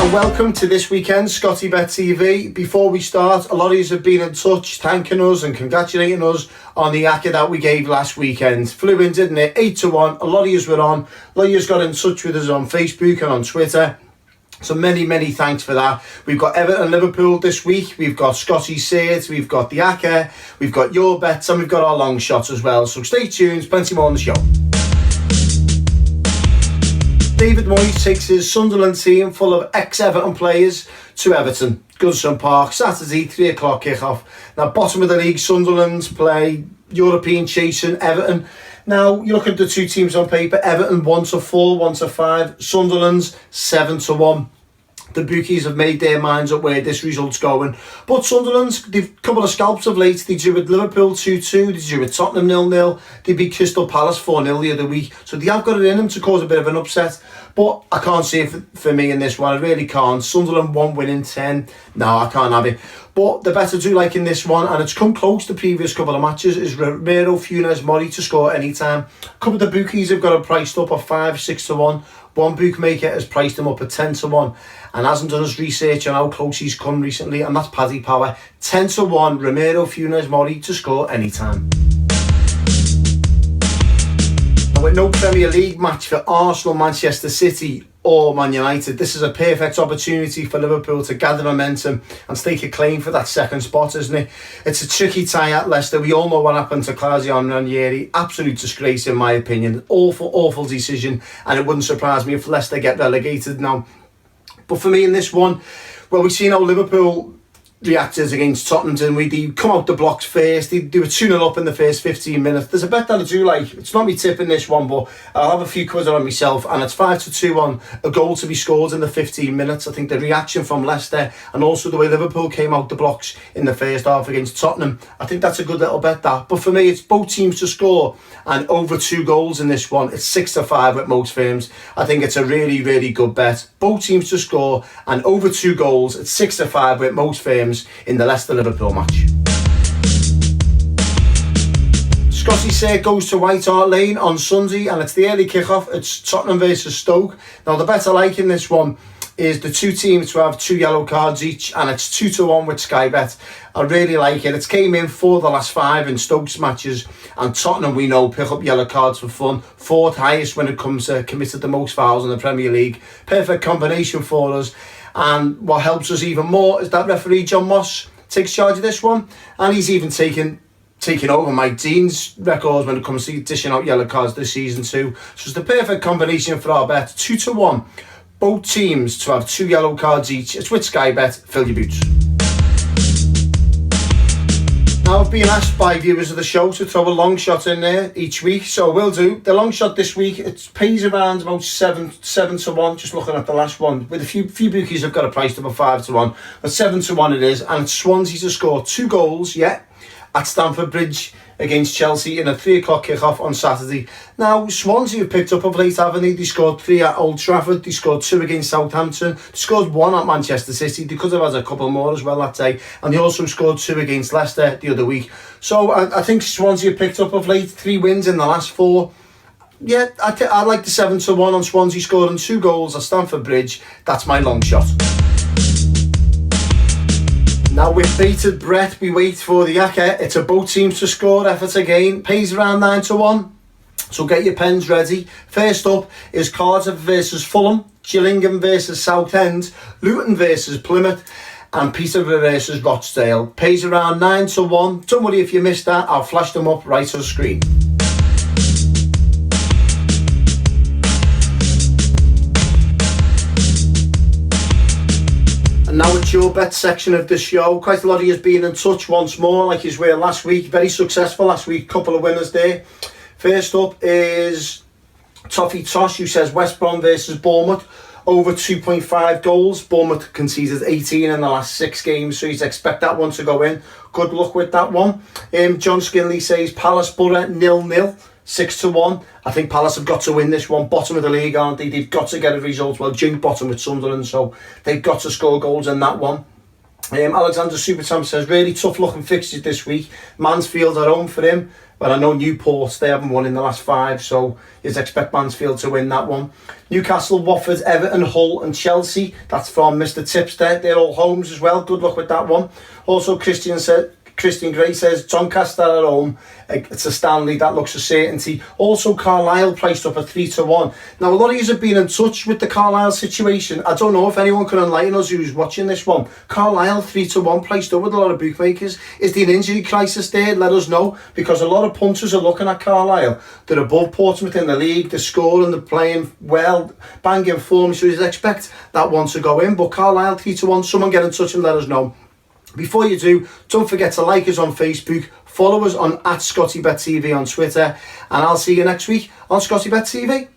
And welcome to this weekend's Scotty Bet TV. Before we start, a lot of you have been in touch thanking us and congratulating us on the acca that we gave last weekend. Flew in, didn't it? 8-1. A lot of you were on. A lot of you got in touch with us on Facebook and on Twitter. So many thanks for that. We've got Everton Liverpool this week. We've got Scotty's Saints. We've got the acca. We've got your bets and we've got our long shots as well. So stay tuned. Plenty more on the show. David Moyes takes his Sunderland team full of ex-Everton players to Everton, Goodison Park, Saturday, 3 o'clock kickoff. Now, bottom of the league, Sunderland play European chasing Everton. Now, you look at the two teams on paper, Everton 1-4, 1-5, Sunderland's 7-1. The bookies have made their minds up where this result's going. But Sunderland's, they've a couple of scalps of late. They drew with Liverpool 2-2, they drew with Tottenham 0-0, they beat Crystal Palace 4-0 the other week. So they have got it in them to cause a bit of an upset. But I can't see it for me in this one, I really can't. Sunderland 1 win in 10, no, I can't have it. But the better do like in this one, and it's come close the previous couple of matches, is Romero Funes Mori to score anytime. A couple of the bookies have got it priced up at 5-6-1. One bookmaker has priced him up at 10-1 and hasn't done his research on how close he's come recently, and that's Paddy Power. 10-1, Romero Funes Mori to score anytime. With no Premier League match for Arsenal, Manchester City or Man United, this is a perfect opportunity for Liverpool to gather momentum and stake a claim for that second spot, isn't it? It's a tricky tie at Leicester. We all know what happened to Claudio Ranieri. Absolute disgrace in my opinion. Awful decision, and it wouldn't surprise me if Leicester get relegated now. But for me in this one, well, we've seen how Liverpool reacted against Tottenham, didn't we? They come out the blocks first. They were 2-0 up in the first 15 minutes. There's a bet that I do like. It's not me tipping this one, but I'll have a few quid on myself, and it's 5-2 on a goal to be scored in the 15 minutes. I think the reaction from Leicester and also the way Liverpool came out the blocks in the first half against Tottenham, I think that's a good little bet, that. But for me, it's both teams to score and over 2 goals in this one. It's 6-5 at most firms. I think it's a really good bet. Both teams to score and over 2 goals. It's 6-5 with most firms in the Leicester-Liverpool match. Scotty Saints goes to White Hart Lane on Sunday, and it's the early kickoff. It's Tottenham versus Stoke. Now, the bet I like in this one is the two teams to have 2 yellow cards each, and it's 2-1 with Sky Bet. I really like it. It's came in for the last 5 in Stoke's matches, and Tottenham, we know, pick up yellow cards for fun. 4th highest when it comes to committed the most fouls in the Premier League. Perfect combination for us. And what helps us even more is that referee John Moss takes charge of this one, and he's even taken over Mike Dean's records when it comes to dishing out yellow cards this season too. So it's the perfect combination for our bet. 2-1, both teams to have 2 yellow cards each. It's with Sky Bet. Fill your boots. Now, I've been asked by viewers of the show to throw a long shot in there each week, so we'll do. The long shot this week, it pays around about 7-1, just looking at the last one. With a few bookies have got a price of about 5-1, but 7-1 it is, and it's Swansea to score 2 goals, at Stamford Bridge against Chelsea in a 3 o'clock kickoff on Saturday. Now, Swansea have picked up of late, haven't they? They scored 3 at Old Trafford, they scored 2 against Southampton, they scored 1 at Manchester City, they could have had a couple more as well that day, and they also scored 2 against Leicester the other week. So I think Swansea have picked up of late, 3 wins in the last 4. Yeah, I like the 7-1 on Swansea scoring 2 goals at Stamford Bridge. That's my long shot. Now, with bated breath, we wait for the acca. It's a both teams to score effort again. Pays around 9-1. So get your pens ready. First up is Cardiff versus Fulham, Gillingham versus Southend, Luton versus Plymouth, and Peterborough versus Rochdale. Pays around 9-1. Don't worry if you missed that. I'll flash them up right on the screen. And now it's your bet section of the show. Quite a lot of you has been in touch once more, like you were last week. Very successful last week, couple of winners there. First up is Toffee Tosh, who says West Brom versus Bournemouth, over 2.5 goals. Bournemouth conceded 18 in the last 6 games, so you'd expect that one to go in. Good luck with that one. John Skinley says Palace Borough 0-0. 6-1. I think Palace have got to win this one. Bottom of the league, aren't they? They've got to get a result. Well, jink bottom with Sunderland, so they've got to score goals in that one. Alexander Supertramp says, really tough looking fixtures this week. Mansfield are home for him. But I know Newport, they haven't won in the last 5, so you'd expect Mansfield to win that one. Newcastle, Watford, Everton, Hull and Chelsea. That's from Mr. Tipster. They're all homes as well. Good luck with that one. Also, Christian Gray says, Doncaster at home. It's a Stanley, that looks a certainty. Also, Carlisle priced up at 3-1. Now, a lot of you have been in touch with the Carlisle situation. I don't know if anyone can enlighten us who's watching this one. Carlisle 3-1 priced up with a lot of bookmakers. Is there an injury crisis there? Let us know, because a lot of punters are looking at Carlisle. They're above Portsmouth in the league, they're scoring, they're playing well, banging form, so you'd expect that one to go in. But Carlisle 3-1, someone get in touch and let us know. Before you do, don't forget to like us on Facebook, follow us on @ScottyBetTV on Twitter, and I'll see you next week on ScottyBetTV.